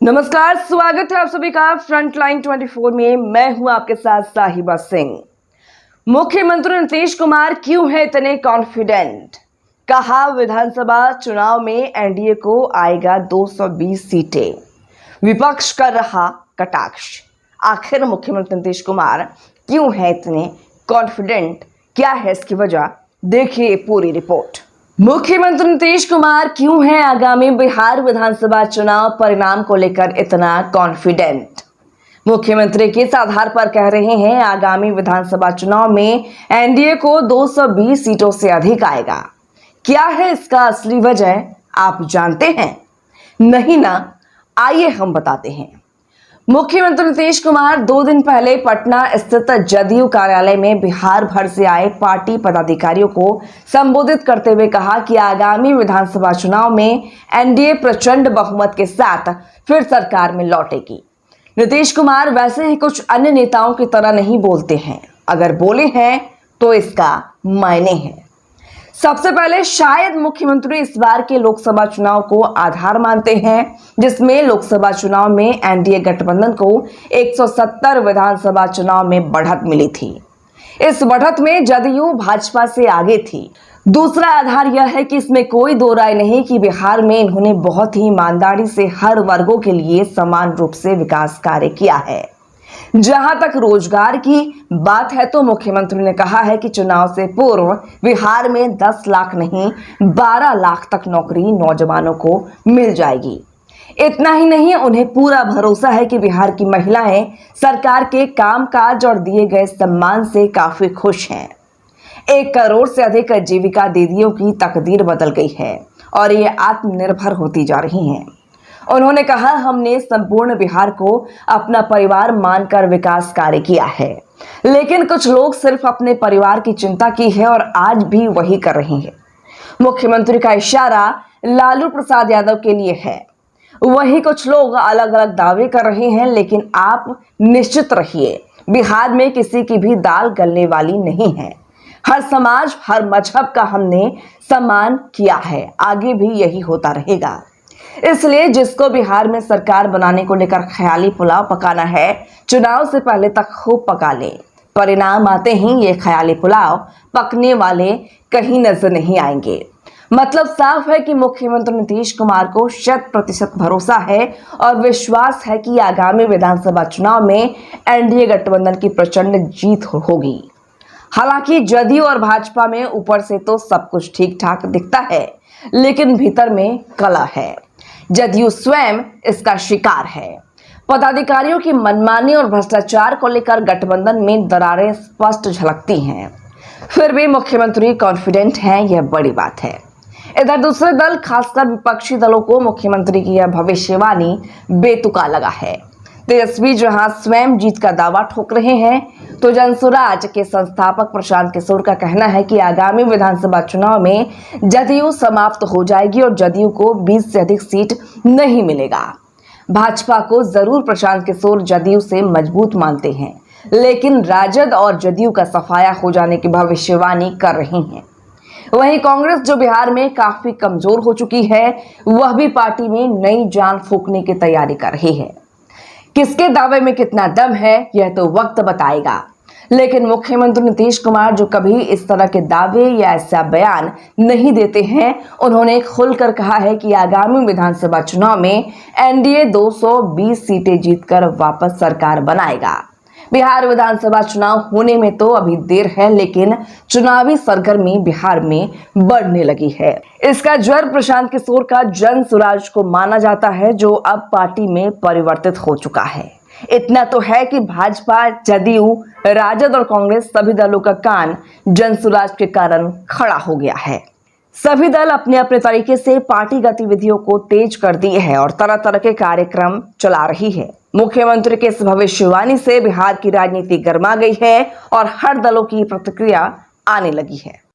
नमस्कार, स्वागत है आप सभी का फ्रंटलाइन 24 में। मैं हूं आपके साथ साहिबा सिंह। मुख्यमंत्री नीतीश कुमार क्यों है इतने कॉन्फिडेंट? कहा विधानसभा चुनाव में एनडीए को आएगा 220 सीटें। विपक्ष कर रहा कटाक्ष। आखिर मुख्यमंत्री नीतीश कुमार क्यों है इतने कॉन्फिडेंट? क्या है इसकी वजह? देखिए पूरी रिपोर्ट। मुख्यमंत्री नीतीश कुमार क्यों है आगामी बिहार विधानसभा चुनाव परिणाम को लेकर इतना कॉन्फिडेंट? मुख्यमंत्री किस आधार पर कह रहे हैं आगामी विधानसभा चुनाव में एनडीए को 220 सीटों से अधिक आएगा? क्या है इसका असली वजह? आप जानते हैं? नहीं ना? आइए हम बताते हैं। मुख्यमंत्री नीतीश कुमार 2 दिन पहले पटना स्थित जदयू कार्यालय में बिहार भर से आए पार्टी पदाधिकारियों को संबोधित करते हुए कहा कि आगामी विधानसभा चुनाव में एनडीए प्रचंड बहुमत के साथ फिर सरकार में लौटेगी। नीतीश कुमार वैसे ही कुछ अन्य नेताओं की तरह नहीं बोलते हैं। अगर बोले हैं तो इसका मायने है। सबसे पहले शायद मुख्यमंत्री इस बार के लोकसभा चुनाव को आधार मानते हैं, जिसमें लोकसभा चुनाव में एनडीए गठबंधन को 170 विधानसभा चुनाव में बढ़त मिली थी। इस बढ़त में जदयू भाजपा से आगे थी। दूसरा आधार यह है कि इसमें कोई दो राय नहीं कि बिहार में इन्होंने बहुत ही ईमानदारी से हर वर्गों के लिए समान रूप से विकास कार्य किया है। जहां तक रोजगार की बात है तो मुख्यमंत्री ने कहा है कि चुनाव से पूर्व बिहार में 10 लाख नहीं 12 लाख तक नौकरी नौजवानों को मिल जाएगी। इतना ही नहीं, उन्हें पूरा भरोसा है कि बिहार की महिलाएं सरकार के कामकाज और दिए गए सम्मान से काफी खुश हैं। 1 करोड़ से अधिक जीविका दीदियों की तकदीर बदल गई है और ये आत्मनिर्भर होती जा रही हैं। उन्होंने कहा, हमने संपूर्ण बिहार को अपना परिवार मानकर विकास कार्य किया है, लेकिन कुछ लोग सिर्फ अपने परिवार की चिंता की है और आज भी वही कर रहे हैं। मुख्यमंत्री का इशारा लालू प्रसाद यादव के लिए है। वही कुछ लोग अलग अलग दावे कर रहे हैं, लेकिन आप निश्चित रहिए, बिहार में किसी की भी दाल गलने वाली नहीं है। हर समाज, हर मजहब का हमने सम्मान किया है, आगे भी यही होता रहेगा। इसलिए जिसको बिहार में सरकार बनाने को लेकर ख्याली पुलाव पकाना है, चुनाव से पहले तक खूब पका ले। परिणाम आते ही ये ख्याली पुलाव पकने वाले कहीं नजर नहीं आएंगे। मतलब साफ है कि मुख्यमंत्री नीतीश कुमार को 100% भरोसा है और विश्वास है कि आगामी विधानसभा चुनाव में एनडीए गठबंधन की प्रचंड जीत होगी। हालांकि जदयू और भाजपा में ऊपर से तो सब कुछ ठीक ठाक दिखता है, लेकिन भीतर में कला है। जदयू स्वयं इसका शिकार है। पदाधिकारियों की मनमानी और भ्रष्टाचार को लेकर गठबंधन में दरारें स्पष्ट झलकती हैं। फिर भी मुख्यमंत्री कॉन्फिडेंट हैं, यह बड़ी बात है। इधर दूसरे दल, खासकर विपक्षी दलों को मुख्यमंत्री की यह भविष्यवाणी बेतुका लगा है। तेजस्वी जहां स्वयं जीत का दावा ठोक रहे हैं, तो जनसुराज के संस्थापक प्रशांत किशोर का कहना है कि आगामी विधानसभा चुनाव में जदयू समाप्त हो जाएगी और जदयू को 20 से अधिक सीट नहीं मिलेगा। भाजपा को जरूर प्रशांत किशोर जदयू से मजबूत मानते हैं, लेकिन राजद और जदयू का सफाया हो जाने की भविष्यवाणी कर रहे हैं। वहीं कांग्रेस, जो बिहार में काफी कमजोर हो चुकी है, वह भी पार्टी में नई जान फूंकने की तैयारी कर रही है। किसके दावे में कितना दम है, यह तो वक्त बताएगा। लेकिन मुख्यमंत्री नीतीश कुमार, जो कभी इस तरह के दावे या ऐसा बयान नहीं देते हैं, उन्होंने खुलकर कहा है कि आगामी विधानसभा चुनाव में एनडीए 220 सीटें जीतकर वापस सरकार बनाएगा। बिहार विधानसभा चुनाव होने में तो अभी देर है, लेकिन चुनावी सरगर्मी बिहार में बढ़ने लगी है। इसका जड़ प्रशांत किशोर का जन सुराज को माना जाता है, जो अब पार्टी में परिवर्तित हो चुका है। इतना तो है कि भाजपा, जदयू, राजद और कांग्रेस, सभी दलों का कान जन सुराज के कारण खड़ा हो गया है। सभी दल अपने अपने तरीके से पार्टी गतिविधियों को तेज कर दिए हैं और तरह तरह के कार्यक्रम चला रही है। मुख्यमंत्री के इस भविष्यवाणी से बिहार की राजनीति गर्मा गई है और हर दलों की प्रतिक्रिया आने लगी है।